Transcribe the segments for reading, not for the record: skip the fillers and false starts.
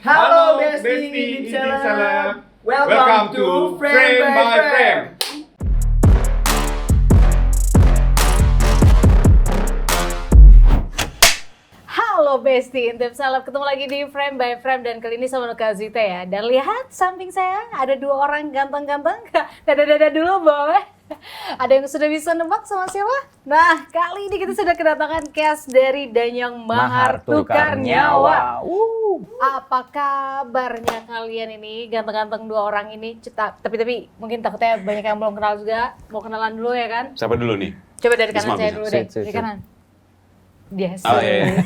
Halo Besti Intip Celeb. Welcome to Frame by Frame. Halo Besti Intip Celeb, ketemu lagi di Frame by Frame dan kali ini sama Nuka Zita ya. Dan lihat samping saya ada dua orang ganteng-ganteng. Dada-dada dulu boleh. Ada yang sudah bisa nebak sama siapa? Nah, kali ini kita sudah kedatangan cast dari Danyang Mahar Tukar Nyawa. Apa kabarnya kalian ini? Ganteng-ganteng dua orang ini. Tapi mungkin takutnya banyak yang belum kenal juga. Mau kenalan dulu ya kan? Siapa dulu nih? Coba dari kanan saya dulu deh. Dari kanan. Dia sweet.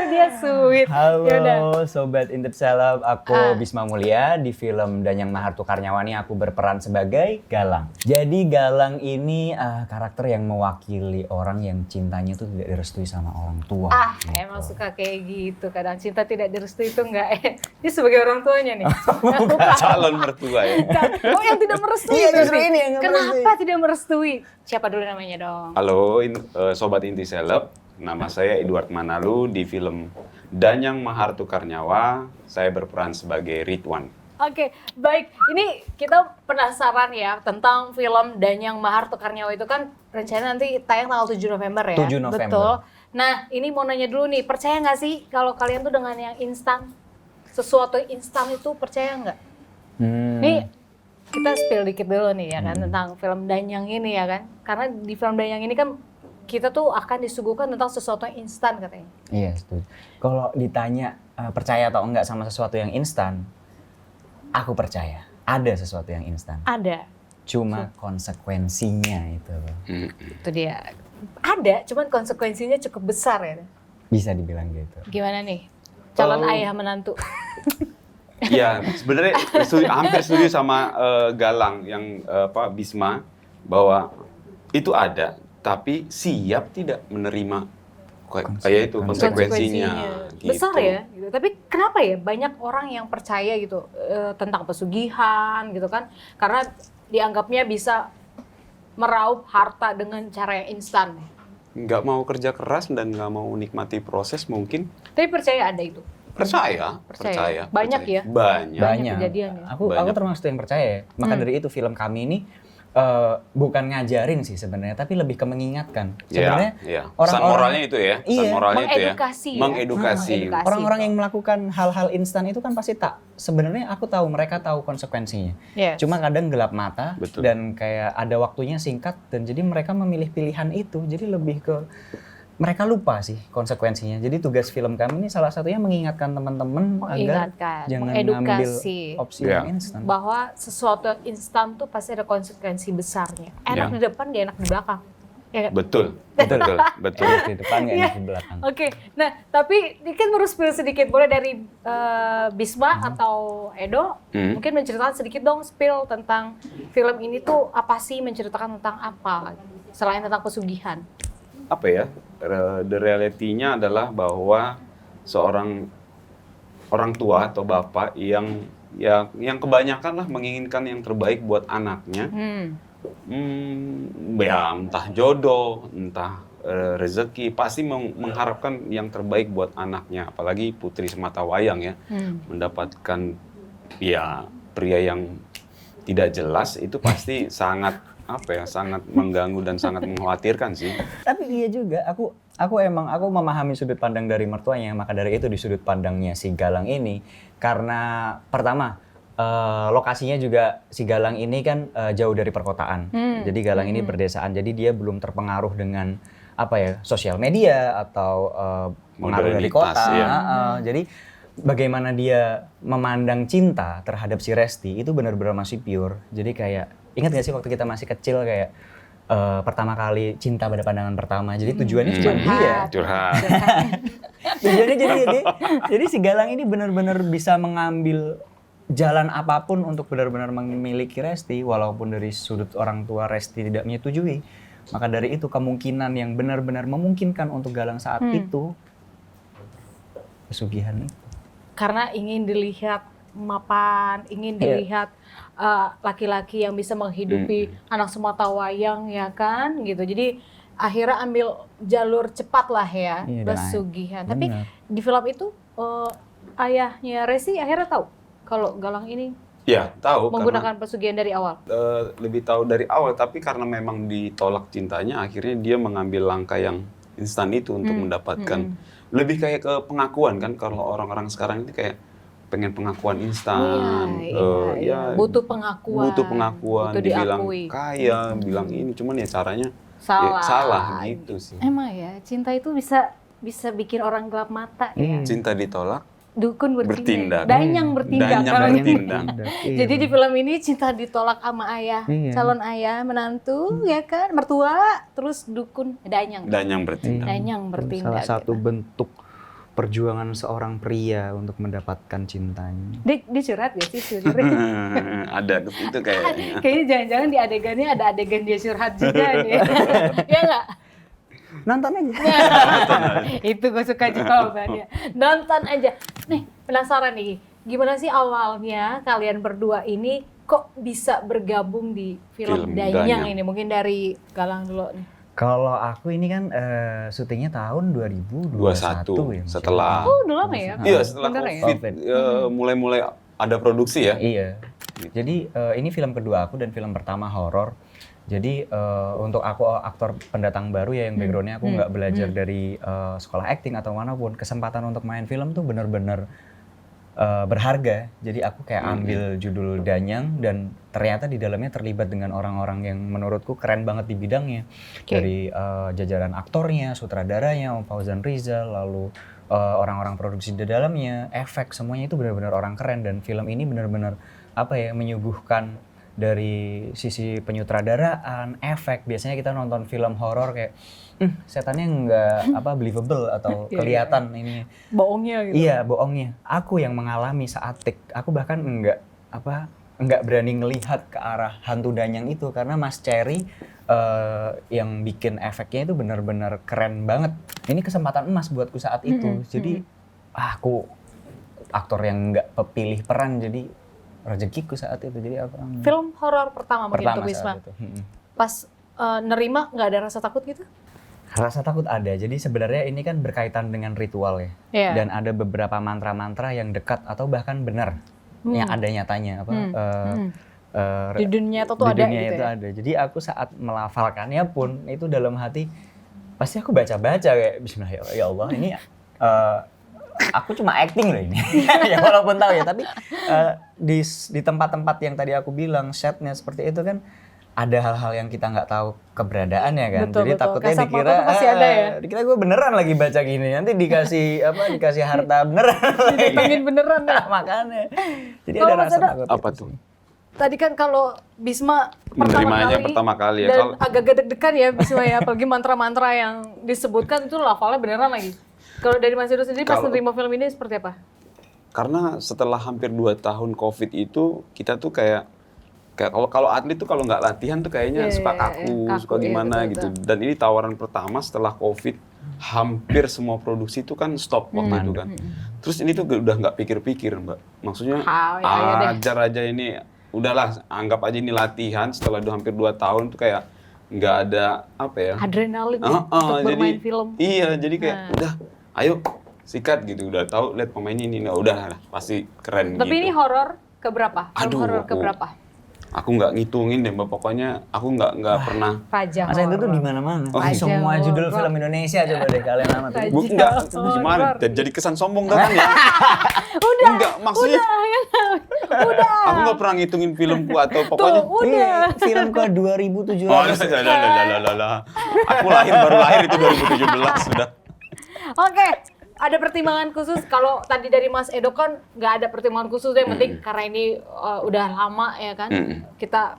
Dia sweet. Halo Yaudah. Sobat Intip Celeb, aku Bisma Mulia. Di film Danyang Mahar Tukar Nyawa ini aku berperan sebagai Galang. Jadi Galang ini karakter yang mewakili orang yang cintanya tuh tidak direstui sama orang tua. Gitu. Emang suka kayak gitu. Kadang cinta tidak direstui itu enggak. Dia sebagai orang tuanya nih. Calon mertua ya. Oh, yang tidak merestui. Iya, justru berarti. ini yang nggak Kenapa merestui. tidak merestui? Siapa dulu namanya dong? Halo Sobat Inti Celeb, nama saya Edward Manalu. Di film Danyang Mahar Tukar Nyawa, saya berperan sebagai Ridwan. Oke, baik. Ini kita penasaran ya tentang film Danyang Mahar Tukar Nyawa itu kan rencana nanti tayang tanggal 7 November ya? 7 November. Betul. Nah, ini mau nanya dulu nih, percaya nggak sih kalau kalian tuh dengan yang instan? Sesuatu instan itu percaya nggak? Nih, kita spill dikit dulu nih ya kan tentang film Danyang ini ya kan. Karena di film Danyang ini kan kita tuh akan disuguhkan tentang sesuatu yang instan katanya. Iya, setuju. Kalau ditanya percaya atau enggak sama sesuatu yang instan, aku percaya. Ada sesuatu yang instan. Ada. Cuma konsekuensinya itu. Itu dia. Ada, cuman konsekuensinya cukup besar ya. Bisa dibilang gitu. Gimana nih? Calon ayah menantu. Ya, sebenarnya hampir setuju sama Galang yang Bisma bahwa itu ada, tapi siap tidak menerima kayak itu konsekuensinya. Gitu. Besar ya. Gitu. Tapi kenapa ya banyak orang yang percaya gitu tentang pesugihan gitu kan? Karena dianggapnya bisa meraup harta dengan cara yang instan. Nggak mau kerja keras dan nggak mau nikmati proses mungkin. Tapi percaya ada itu. Percaya. Banyak ya? Banyak. Kejadian ya? Aku termasuk yang percaya ya. Maka dari itu film kami ini bukan ngajarin sih sebenarnya, tapi lebih ke mengingatkan. Sebenarnya Pesan moralnya itu ya. Pesan Iya. moralnya itu ya. Mengedukasi. Orang-orang yang melakukan hal-hal instan itu kan pasti sebenarnya aku tahu mereka tahu konsekuensinya. Yes. Cuma kadang gelap mata. Betul. Dan kayak ada waktunya singkat dan jadi mereka memilih pilihan itu. Jadi lebih ke mereka lupa sih konsekuensinya. Jadi tugas film kami ini salah satunya mengingatkan teman-teman agar jangan ngambil opsi yang instan. Bahwa sesuatu instan tuh pasti ada konsekuensi besarnya. Enak di depan, gak enak di belakang. Ya, Betul. Di depan nggak enak di belakang. Oke, nah tapi ini kan baru spill sedikit. Boleh dari Bisma atau Edo, mungkin menceritakan sedikit dong spill tentang film ini tuh apa sih, menceritakan tentang apa selain tentang pesugihan. Apa ya, the reality-nya adalah bahwa seorang orang tua atau bapak yang kebanyakan lah menginginkan yang terbaik buat anaknya. Ya entah jodoh, entah rezeki, pasti mengharapkan yang terbaik buat anaknya. Apalagi putri sematawayang ya, mendapatkan ya pria yang tidak jelas itu pasti sangat mengganggu dan sangat mengkhawatirkan sih. Tapi iya juga, aku memahami sudut pandang dari mertuanya, maka dari itu di sudut pandangnya si Galang ini, karena pertama lokasinya juga si Galang ini kan jauh dari perkotaan, jadi Galang ini berdesaan, jadi dia belum terpengaruh dengan sosial media atau pengaruh dari kota. Ya. Jadi bagaimana dia memandang cinta terhadap si Resti itu benar-benar masih pure. Jadi kayak ingat gak sih waktu kita masih kecil kayak pertama kali cinta pada pandangan pertama. Jadi tujuannya cuma dia. Curhat. Tujuannya jadi si Galang ini benar-benar bisa mengambil jalan apapun untuk benar-benar memiliki Resti walaupun dari sudut orang tua Resti tidak menyetujui. Maka dari itu kemungkinan yang benar-benar memungkinkan untuk Galang saat itu pesugihan itu. Karena ingin dilihat mapan, ingin dilihat laki-laki yang bisa menghidupi anak sematawayang ya kan gitu. Jadi akhirnya ambil jalur cepat lah ya, pesugihan. Tapi di film itu ayahnya Resi akhirnya tahu kalau Galang ini Ya, tahu menggunakan pesugihan dari awal. lebih tahu dari awal, tapi karena memang ditolak cintanya, akhirnya dia mengambil langkah yang instan itu untuk mendapatkan lebih kayak ke pengakuan kan. Kalau orang-orang sekarang itu kayak pengen pengakuan instan, Iya. Butuh pengakuan. Butuh dibilang diakui. kaya, bilang ini, cuman ya caranya Salah. salah gitu sih. Emang ya, cinta itu bisa bikin orang gelap mata ya. Cinta ditolak, Dukun bertindak. Danyang bertindak. Danyang Kalau ini. bertindak. Jadi di film ini cinta ditolak sama ayah, Iya. calon ayah, menantu, ya kan, mertua, terus dukun, danyang. Danyang bertindak. Danyang bertindak. Salah satu gitu. bentuk perjuangan seorang pria untuk mendapatkan cintanya. Dia curhat gak sih sebenarnya? Ada itu kayaknya. Kayaknya jangan-jangan di adegannya ada adegan dia curhat juga nih. Ya nggak? Nonton aja. Itu gue suka jawabannya. Nonton aja. Nih, penasaran nih. Gimana sih awalnya kalian berdua ini kok bisa bergabung di film Film Danyang Danyang. ini? Mungkin dari Galang dulu nih. Kalau aku ini kan syutingnya tahun 2021 ya. setelah Oh, udah lama ya? Iya, setelah Bener ya? COVID, mulai-mulai ada produksi ya. Iya. Jadi ini film kedua aku dan film pertama horor. Jadi untuk aku aktor pendatang baru ya yang backgroundnya aku nggak belajar dari sekolah acting atau manapun, kesempatan untuk main film tuh bener-bener berharga. Jadi aku kayak ambil judul Danyang dan ternyata di dalamnya terlibat dengan orang-orang yang menurutku keren banget di bidangnya. Dari jajaran aktornya, sutradaranya, Om Fauzan Rizal, lalu orang-orang produksi di dalamnya, efek, semuanya itu benar-benar orang keren. Dan film ini benar-benar menyuguhkan dari sisi penyutradaraan, efek. Biasanya kita nonton film horor kayak setannya nggak believable atau kelihatan ini. Bohongnya gitu. Iya, bohongnya. Aku yang mengalami saat take, aku bahkan nggak berani ngelihat ke arah hantu Danyang itu karena Mas Cherry yang bikin efeknya itu benar-benar keren banget. Ini kesempatan emas buatku saat itu. Jadi aku aktor yang nggak pilih peran, jadi rezekiku saat itu. Jadi aku Film horor pertama mungkin untuk Wisma. saat itu. Pas nerima nggak ada rasa takut gitu? Rasa takut ada. Jadi sebenarnya ini kan berkaitan dengan ritual ya. Iya. Dan ada beberapa mantra-mantra yang dekat atau bahkan benar yang ada nyatanya Di dunia itu tuh di ada dunia gitu itu ya? ada. Jadi aku saat melafalkannya pun itu dalam hati pasti aku baca-baca kayak Bismillah ya Allah ini aku cuma acting loh ini. Ya walaupun tahu ya, tapi di tempat-tempat yang tadi aku bilang setnya seperti itu kan ada hal-hal yang kita nggak tahu keberadaannya kan. Betul, Jadi betul. takutnya Kasat dikira mata tuh pasti ada ya? dikira gue beneran lagi baca gini. Nanti dikasih harta beneran. Ditangin beneran ya? Makanya. Jadi Kalau ada Mas rasa Edo, takut. Apa itu tuh? sih. Tadi kan kalau Bisma Menerimanya pertama kali ya. dan agak deg-degan ya Bisma ya, apalagi mantra-mantra yang disebutkan itu lafalnya beneran lagi. Kalau dari Mas Edo sendiri pas menerima film ini seperti apa? Karena setelah hampir 2 tahun COVID itu kita tuh kayak kalau atlet tuh kalau nggak latihan tuh kayaknya suka kaku, suka gimana gitu. Dan ini tawaran pertama setelah COVID, hampir semua produksi itu kan stop waktu itu kan. Terus ini tuh udah nggak pikir-pikir Mbak. Maksudnya ajar aja ini, udahlah anggap aja ini latihan. Setelah hampir 2 tahun tuh kayak nggak ada Adrenalin untuk bermain film. Iya, jadi kayak udah ayo sikat gitu, udah tahu lihat pemainnya ini, udah pasti keren. Tapi gitu. ini horor keberapa? Aduh, Horor keberapa? Aku nggak ngitungin deh Mbak, pokoknya aku nggak pernah. Raja Masa itu tuh horor. di mana-mana. Oh, semua horor. judul film Indonesia coba deh kalian amat. Raja Enggak, horor. gimana? Jadi kesan sombong kan ya? Udah, Enggak, maksudnya udah. aku nggak pernah ngitungin filmku atau pokoknya. Tuh, udah. Film ke 2700. Aku baru lahir itu 2017 sudah. Oke, ada pertimbangan khusus. Kalau tadi dari Mas Edo kan nggak ada pertimbangan khusus, yang penting karena ini udah lama ya kan, kita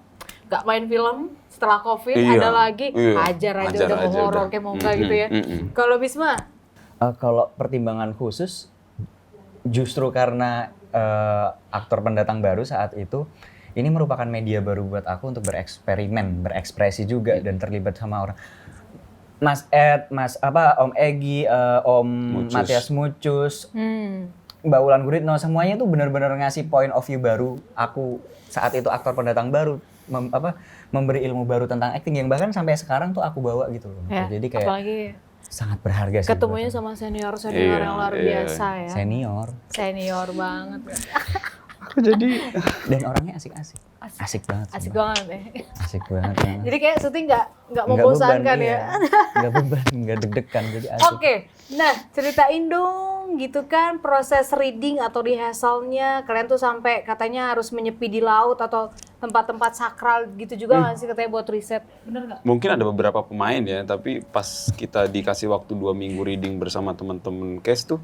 nggak main film setelah COVID, ada lagi ajar aja udah mau horor kayak mau nggak gitu ya. Kalau Bisma? Kalau pertimbangan khusus, justru karena aktor pendatang baru saat itu, ini merupakan media baru buat aku untuk bereksperimen, berekspresi juga dan terlibat sama orang. Mas Ed, Om Egi, Om Matias Mucus, Mbak Wulan Guritno, semuanya tuh benar-benar ngasih point of view baru. Aku saat itu aktor pendatang baru, memberi ilmu baru tentang acting yang bahkan sampai sekarang tuh aku bawa gitu loh. Ya, Jadi kayak apalagi Sangat berharga sih. Ketemunya buat sama senior Iya, yang luar iya. biasa ya. senior Senior banget. Aku jadi dan orangnya asik-asik. Asik banget. Asik sumpah. banget ya. Asik banget. Ya. Jadi kayak syuting nggak Nggak membosankan beban, ya. iya. Nggak beban, nggak deg-degan, jadi asik. Oke, nah ceritain dong gitu kan proses reading atau rehearsalnya. Kalian tuh sampai katanya harus menyepi di laut atau tempat-tempat sakral gitu juga nggak sih katanya buat riset. Bener nggak? mungkin ada beberapa pemain ya, tapi pas kita dikasih waktu 2 minggu reading bersama teman-teman cast tuh,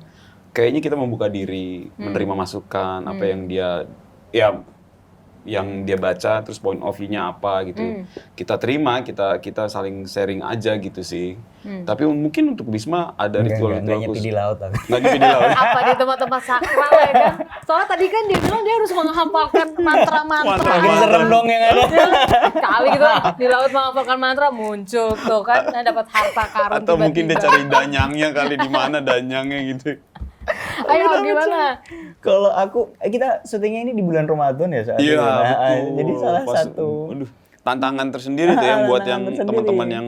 kayaknya kita membuka diri, menerima masukan, apa yang dia yang dia baca, terus point of view-nya apa gitu. Kita terima, kita saling sharing aja gitu sih. Tapi mungkin untuk Bisma ada Nggak ritual-ritual nyepi khusus. di laut aku. Nggak nyepi di laut. Apa di tempat-tempat sakral ya kan? Soalnya tadi kan dia bilang dia harus menghafalkan mantra-mantra. Makin serem dong yang ada. Kali gitu di laut menghafalkan mantra muncul tuh kan dapat harta karun Atau mungkin dia tiba-tiba. cari danyangnya kali di mana danyangnya gitu. Ayo gimana? Kalau aku, kita syutingnya ini di bulan Ramadan ya saat Iya, itu. Nah, betul. jadi salah Pas- satu aduh, tantangan tersendiri tuh yang buat yang Tantangan tersendiri. teman-teman yang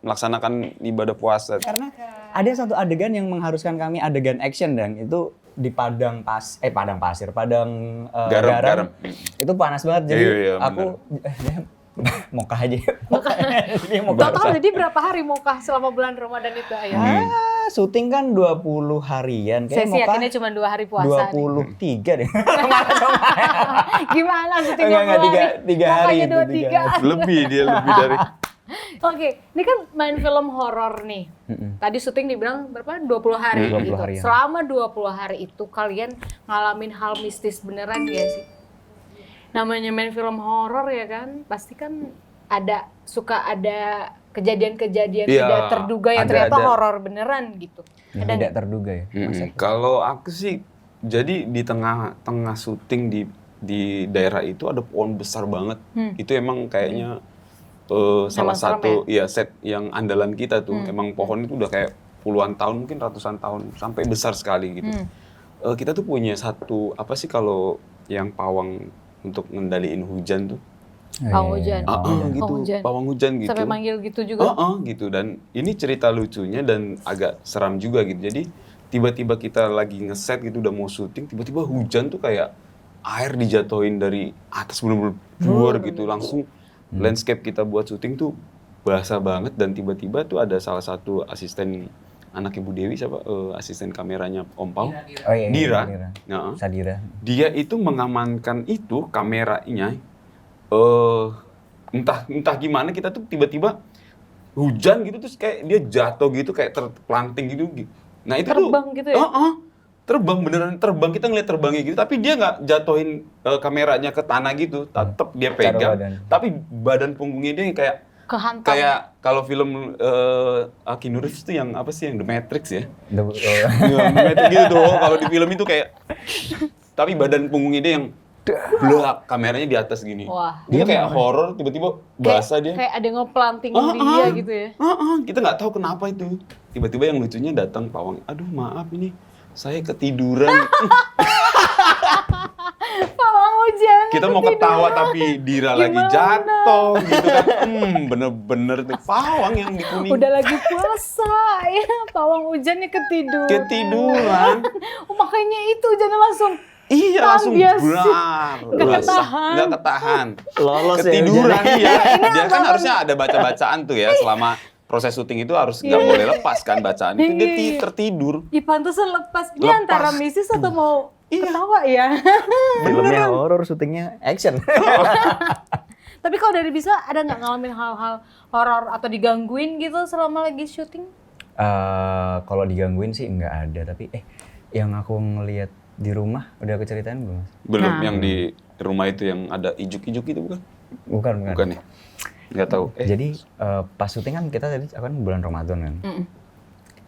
melaksanakan ibadah puasa. karena ada satu adegan yang mengharuskan kami adegan action dan itu di padang pasir, padang Garam. Itu panas banget jadi Iya, iya, aku mokah aja. Jadi mokah. Total jadi berapa hari mukah selama bulan Ramadan itu ayo? Syuting kan 20 harian kayak Saya sih mokah yakinnya cuma 2 hari puasa nih. 23 deh. Gimana syutingnya Enggak, tiga hari Mukanya itu, 23. Lebih dia lebih dari Oke, ini kan main film horor nih. Tadi syuting dibilang berapa? 20 hari 20 gitu. harian. Selama 20 hari itu kalian ngalamin hal mistis beneran ya sih? Namanya main film horor ya kan, pasti kan suka ada kejadian-kejadian Iya, tidak terduga yang ada. ternyata horor beneran gitu. Yang Ada tidak terduga ya. Kalau aku sih, jadi di tengah syuting di daerah itu ada pohon besar banget. Itu emang kayaknya salah Emang serem satu ya set yang andalan kita tuh. Emang pohon itu udah kayak puluhan tahun, mungkin ratusan tahun, sampai besar sekali gitu. Kita tuh punya satu apa sih kalau yang pawang untuk ngendaliin hujan tuh? Pawang hujan. Gitu, Pawang hujan. pawang hujan gitu. Sampai manggil gitu juga. Gitu, dan ini cerita lucunya dan agak seram juga gitu. Jadi tiba-tiba kita lagi ngeset gitu udah mau syuting, tiba-tiba hujan tuh kayak air dijatuhin dari atas bener-bener buar gitu, langsung landscape kita buat syuting tuh basah banget dan tiba-tiba tuh ada salah satu asisten anak Ibu Dewi siapa asisten kameranya Om Pau, Oh iya, Dira. Dira. Nah, Sadira. dia itu mengamankan itu kameranya entah gimana kita tuh tiba-tiba hujan gitu terus kayak dia jatuh gitu kayak terpelanting gitu. Nah itu Terbang tuh, gitu ya? terbang beneran terbang, kita ngeliat terbangnya gitu tapi dia nggak jatuhin kameranya ke tanah gitu, tetap dia pegang badan. tapi badan punggungnya dia kayak Kehantam. kalau film Keanu Reeves itu yang apa sih yang The Matrix ya. The- Ya, Matrix gitu tuh. Kalau di film itu kayak tapi badan punggungnya dia yang blak, kameranya di atas gini. Wah. Dia kayak horor tiba-tiba basah dia. Kayak ada yang ngeplantingin dia gitu ya. Kita nggak tahu kenapa itu. Tiba-tiba yang lucunya datang pawang. Aduh maaf ini saya ketiduran. Pawang hujan. Kita mau ketawa tapi Dira lagi Gimana? jatuh gitu kan. Bener-bener tuh pawang yang di kuning. Udah lagi puasa ya, pawang hujannya ketiduran. Ketiduran. Oh, makanya itu hujannya langsung Iya langsung bias. blar. Nggak ketahan. Nggak ketahan. Lolos ya Ketiduran hujannya. dia. Dia kan harusnya ada baca-bacaan tuh ya selama proses syuting itu harus nggak boleh lepas kan bacaan itu dia Iya. tertidur. Ih, pantesan lepas. Dia Lepas. antara misis atau mau ketawa ya. Filmnya horor, syutingnya action. Tapi kalau dari bisa ada nggak ngalamin hal-hal horor atau digangguin gitu selama lagi syuting? Kalau digangguin sih nggak ada, tapi yang aku ngelihat di rumah udah aku ceritain belum? Mas? Belum Nah. yang di rumah itu yang ada ijuk-ijuk itu bukan? Bukan. Bukan ya? Nggak tahu. Jadi pas syuting kan kita tadi kan bulan Ramadan kan.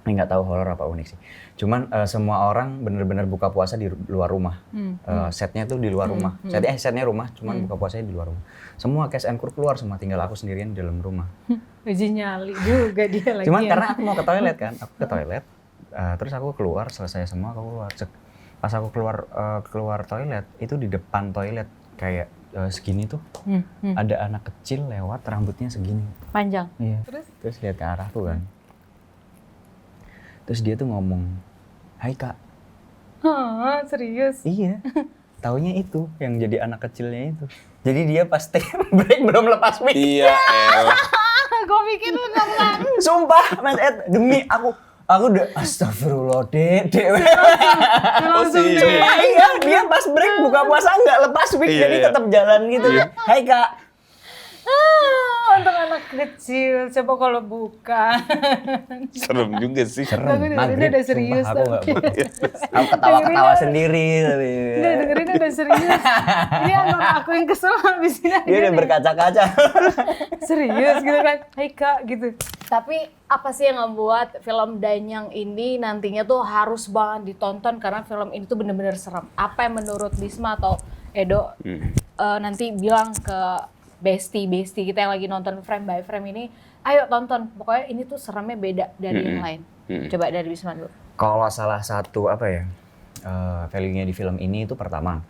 Nggak tahu horor apa unik sih. Cuman semua orang bener-bener buka puasa di luar rumah. Setnya tuh di luar rumah. Setnya rumah, cuman buka puasanya di luar rumah. Semua cast and crew keluar semua, tinggal aku sendirian di dalam rumah. Uji nyali juga dia lagi. Cuman karena aku mau ke toilet kan, aku ke toilet. Terus aku keluar, selesai semua aku keluar. Pas aku keluar toilet, itu di depan toilet kayak segini tuh ada anak kecil lewat rambutnya segini. Panjang. Iya. Terus? Terus lihat ke arahku kan. Terus dia tuh ngomong, "Hai Kak." Hah, serius? Iya. Taunya itu yang jadi anak kecilnya itu. Jadi dia pas take break belum lepas mic. Iya, elah. Gue pikir lu ngomong. Sumpah, Mas Ed, demi aku udah astagfirullah, Dek. Langsung sih. deh. Iya, dia pas break buka puasa nggak lepas mic, Iya, jadi iya. tetap jalan gitu. Hai Kak. Untuk anak kecil, coba kalau bukan. Serem juga sih. Tapi dengerinnya udah serius. Sumpah, aku nggak tapi. buka. Aku ketawa-ketawa sendiri tapi. Udah dengerin udah serius. Ini anak aku yang kesel habis ini. Dia udah berkaca-kaca. Serius gitu kan. Hai Kak gitu. Tapi apa sih yang membuat film Danyang ini nantinya tuh harus banget ditonton karena film ini tuh bener-bener serem. Apa yang menurut Bisma atau Edo nanti bilang ke bestie kita yang lagi nonton frame by frame ini, ayo tonton. Pokoknya ini tuh seremnya beda dari yang lain. Coba dari Bisma dulu. Kalau salah satu value-nya di film ini itu pertama,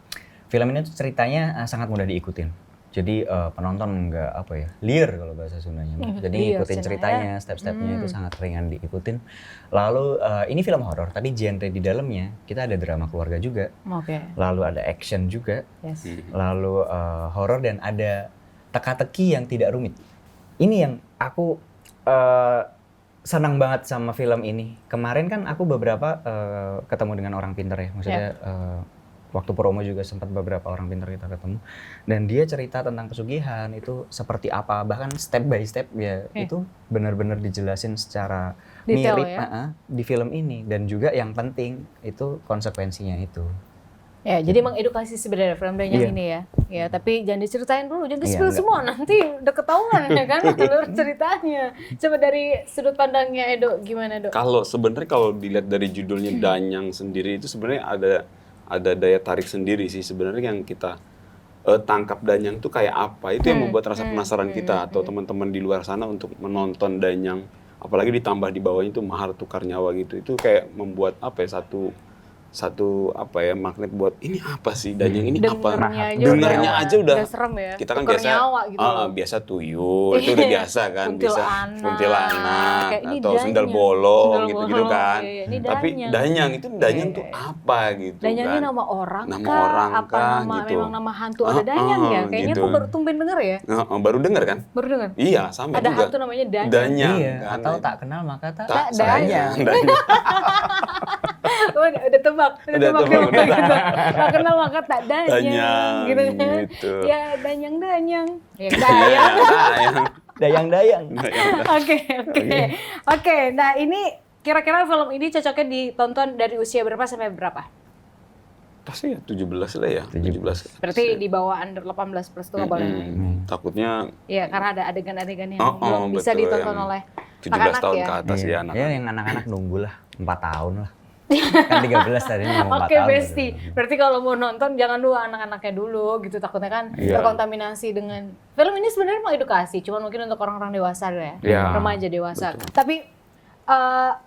film ini tuh ceritanya sangat mudah diikutin. Jadi penonton nggak liar kalau bahasa Sundanya. Jadi Liar ngikutin cenah, ceritanya, step-stepnya itu sangat ringan diikutin. Lalu ini film horor, tapi genre di dalamnya kita ada drama keluarga juga. Oke. Lalu ada action juga. Yes. Lalu horor dan ada teka-teki yang tidak rumit. Ini yang aku senang banget sama film ini. Kemarin kan aku beberapa ketemu dengan orang pintar ya, maksudnya waktu promo juga sempat beberapa orang pintar kita ketemu. Dan dia cerita tentang pesugihan itu seperti apa, bahkan step by step ya itu benar-benar dijelasin secara Detail mirip di film ini. Dan juga yang penting itu konsekuensinya itu. Ya, jadi mengedukasi sebenarnya film Danyang ini ya. Ya, tapi jangan diceritain dulu, jangan di-spill semua, nanti udah ketahuan ya kan alur ceritanya. Coba dari sudut pandangnya Edo, gimana Dok? Kalau dilihat dari judulnya Danyang sendiri itu sebenarnya ada daya tarik sendiri sih sebenarnya yang kita tangkap Danyang itu kayak apa. Itu yang membuat rasa penasaran kita atau teman-teman di luar sana untuk menonton Danyang. Apalagi ditambah di bawahnya itu mahar tukar nyawa gitu. Itu kayak membuat satu magnet buat ini apa sih Danyang ini apa? Dengernya aja udah serem ya. Kita kan Tukar biasa nyawa gitu. biasa tuyul itu udah biasa kan, bisa kuntilanak Kayak ini atau sendal Danyang. bolong Sendal gitu-gitu bolong, kan. iya, ini Tapi Danyang. Danyang tuh apa gitu Danyang kan. ini nama orang Nama kah? orang Apa kah, nama gitu. memang nama hantu ada Danyang ya? Kayaknya gitu. aku baru tumben denger ya. Baru denger kan? Baru denger. Iya, sama Ada juga. hantu namanya Danyang. Danyang Iya, kan. atau tak kenal maka tak Tak Danyang. Danyang. Udah tebak Udah tebak, ya, udah. gitu. Tak kenal maka tak Danyang, Danyang, gitu kan. gitu. Ya Danyang. Ya Danyang. Danyang. dayang. Oke. Nah ini kira-kira film ini cocoknya ditonton dari usia berapa sampai berapa? Pasti ya 17 lah ya. 17. Berarti di bawah under 18 plus tuh nggak boleh. Takutnya Iya, karena ada adegan-adegan yang belum bisa betul, ditonton yang oleh 17 anak-anak tahun ya. ke atas ya anak. Ya yang anak-anak nunggu lah 4 tahun lah. Kan 13 tadi mau 4 Oke, tahun. Besti. Berarti kalau mau nonton jangan dulu anak-anaknya dulu gitu, takutnya kan terkontaminasi dengan film ini sebenarnya mengedukasi, cuma mungkin untuk orang-orang dewasa ya, remaja dewasa. Tapi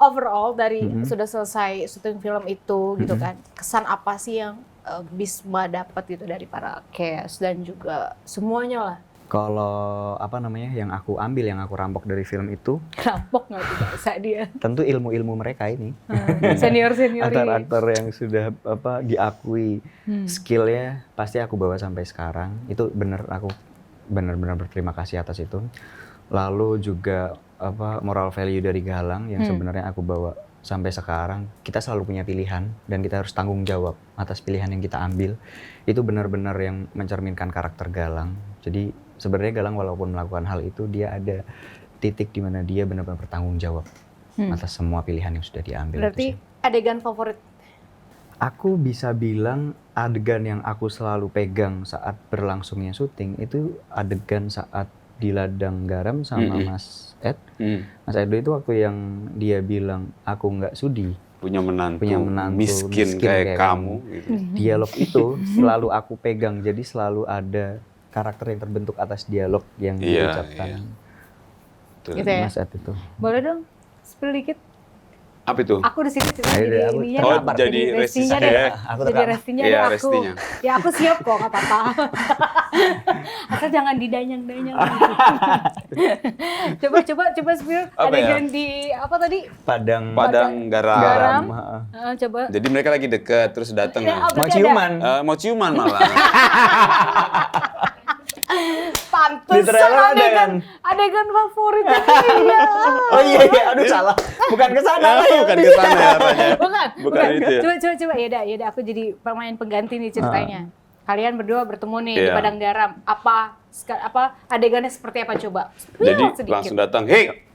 overall dari sudah selesai syuting film itu gitu kan, kesan apa sih yang Bisma dapat gitu dari para cast dan juga semuanya lah? Kalau yang aku ambil, yang aku rampok dari film itu, Rampok nggak tuh bahasa dia? tentu ilmu-ilmu mereka ini. Senior-senior Aktor-aktor yang sudah diakui skillnya pasti aku bawa sampai sekarang. Itu aku benar-benar berterima kasih atas itu. Lalu juga moral value dari Galang yang sebenarnya aku bawa sampai sekarang. Kita selalu punya pilihan dan kita harus tanggung jawab atas pilihan yang kita ambil. Itu benar-benar yang mencerminkan karakter Galang. Jadi sebenarnya Galang walaupun melakukan hal itu, dia ada titik di mana dia benar-benar bertanggung jawab atas semua pilihan yang sudah diambil. Berarti adegan favorit? Aku bisa bilang adegan yang aku selalu pegang saat berlangsungnya syuting itu adegan saat di ladang garam sama Mas Ed. Mas Edo itu waktu yang dia bilang aku nggak sudi punya menantu miskin kayak kamu gitu. Dialog itu selalu aku pegang, jadi selalu ada karakter yang terbentuk atas dialog yang diucapkan Gitu ya? Mas Ed itu. Boleh dong spill dikit? Apa itu? Aku di sini cuma Ayo deh, jadi aku ininya. Oh, deh. jadi restinya resti deh. saya. Aku Jadi terkam. restinya Iya, deh aku. restinya. Ya aku siap kok, nggak apa-apa. Asal jangan didanyang-danyang. coba Spill. Apa Adegan ya? di apa tadi? Padang garam. Garam. Heeh. Coba. Jadi mereka lagi deket, terus datang. Ya, Mau berarti ciuman. Mau ciuman malah. Pantes Di trailer adegan favorit dia. Oh iya, aduh salah. Bukan ke sana. Bukan ke sana ya arahnya. Bukan itu ya. Coba. Ya aku jadi pemain pengganti nih ceritanya. Kalian berdua bertemu nih di Iya. padang garam. Apa adegannya seperti apa coba? Jadi Sedikit. langsung datang, "Hei,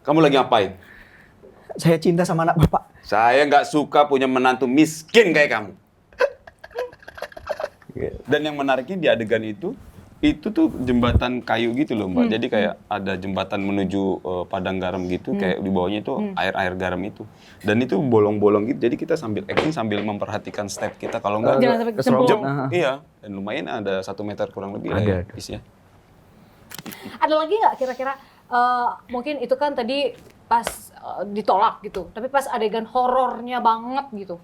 kamu lagi ngapain?" Saya cinta sama anak bapak. "Saya nggak suka punya menantu miskin kayak kamu." Dan yang menariknya di adegan itu tuh jembatan kayu gitu loh Mbak. Jadi kayak ada jembatan menuju padang garam gitu, kayak di bawahnya itu air garam itu. Dan itu bolong-bolong gitu. Jadi kita sambil acting sambil memperhatikan step kita. Kalau enggak Jangan sampai kecemplung. iya, dan lumayan ada 1 meter kurang lebih lah ya Ada. isinya. Ada lagi nggak kira-kira mungkin itu kan tadi pas ditolak gitu. Tapi pas adegan horornya banget gitu.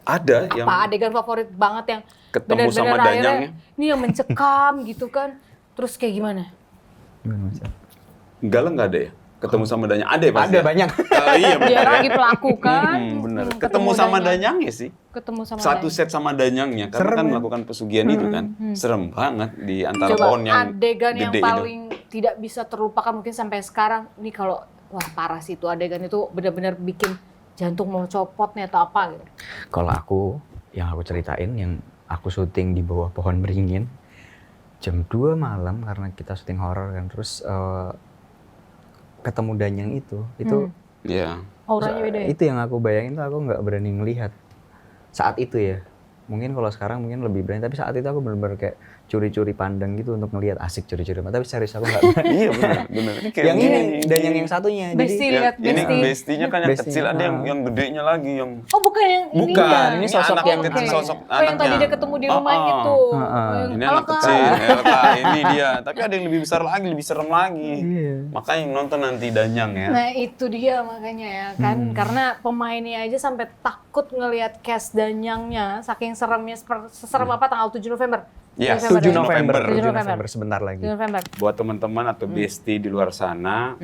Ada yang Apa adegan favorit banget yang ketemu sama benar-benar danyangnya? akhirnya ini yang mencekam gitu kan. Terus kayak gimana? Galang nggak ada ya? Ketemu sama danyang ada ya pasti? Ada ya? banyak. Iya benar. Dia ya. lagi pelaku kan. Bener. Ketemu sama danyangnya sih. Ketemu sama Satu danyang. set sama danyangnya karena Serem kan ya? melakukan pesugihan itu kan. Serem banget di antara Coba pohon yang adegan yang gede paling tidak bisa terlupakan mungkin sampai sekarang. Ini kalau wah parah sih itu adegan itu benar-benar bikin jantung mau copot nih atau apa gitu. Kalau yang aku ceritain, yang aku syuting di bawah pohon beringin, jam 2 malam karena kita syuting horor kan, terus ketemu danyang itu Iya. Auranya beda ya? itu yang aku bayangin tuh aku nggak berani ngelihat saat itu ya. Mungkin kalau sekarang mungkin lebih berani, tapi saat itu aku benar-benar kayak curi-curi pandang gitu untuk ngelihat, asik curi-curi pandang. Tapi serius aku nggak berani. Iya benar. Yang ini danyang yang satunya. Besti lihat Ini Besti. bestinya kan yang Besti, kecil, ada yang gedenya lagi yang Oh bukan yang ini bukan. ya? Ini sosok anak yang kecil, kecil. sosok Oh yang tadi anaknya. dia ketemu di rumah itu. Yang, Ini "Halo, anak Kak." kecil, Elka, ini dia. Tapi ada yang lebih besar lagi, lebih serem lagi. Iya. Makanya yang nonton nanti danyang ya. Nah itu dia makanya ya kan. Karena pemainnya aja sampai takut ngelihat cast danyangnya. Saking seremnya, seserem apa tanggal 7 November? Iya, 7 7 November. November. 7 November sebentar lagi. 7 November. Buat teman-teman atau besti di luar sana,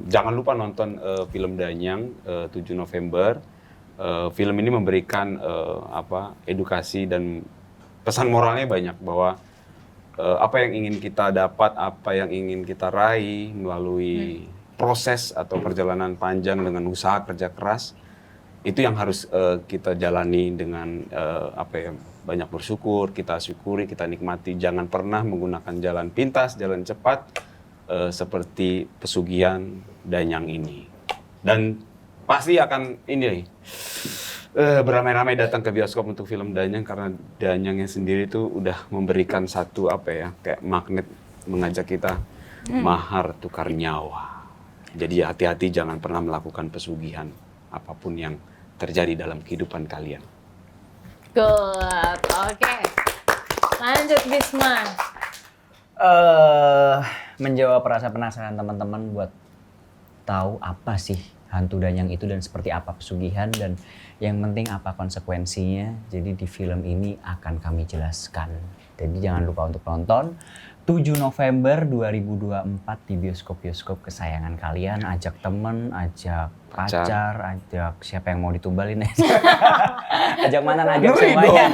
jangan lupa nonton film Danyang 7 November. Film ini memberikan edukasi dan pesan moralnya banyak bahwa apa yang ingin kita dapat, apa yang ingin kita raih melalui proses atau perjalanan panjang dengan usaha kerja keras, itu yang harus kita jalani dengan banyak bersyukur, kita syukuri, kita nikmati. Jangan pernah menggunakan jalan pintas, jalan cepat seperti pesugihan Danyang ini. Dan pasti akan beramai-ramai datang ke bioskop untuk film Danyang karena Danyangnya sendiri itu udah memberikan satu kayak magnet mengajak kita mahar tukar nyawa. Jadi hati-hati jangan pernah melakukan pesugihan apapun yang terjadi dalam kehidupan kalian. Good, oke. Lanjut Bisma. Menjawab rasa penasaran teman-teman buat tahu apa sih hantu danyang itu dan seperti apa pesugihan dan yang penting apa konsekuensinya. Jadi di film ini akan kami jelaskan. Jadi jangan lupa untuk nonton 7 November 2024 di bioskop-bioskop kesayangan kalian. Ajak temen, ajak pacar, ajak siapa yang mau ditumbalin ya. Ajak mantan, ajak semuanya.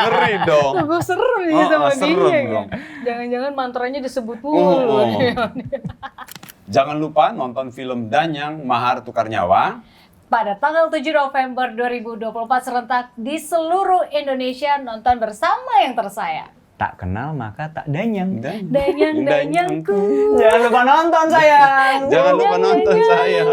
Ngeri dong. Gue serem nih sama serem dia. dong. Jangan-jangan mantranya disebut mulu. Jangan lupa nonton film Danyang Mahar Tukar Nyawa. Pada tanggal 7 November 2024 serentak di seluruh Indonesia, nonton bersama yang tersayang. Tak kenal maka tak danyang. Danyang-danyangku. Jangan lupa nonton sayang. Jangan lupa nonton sayang.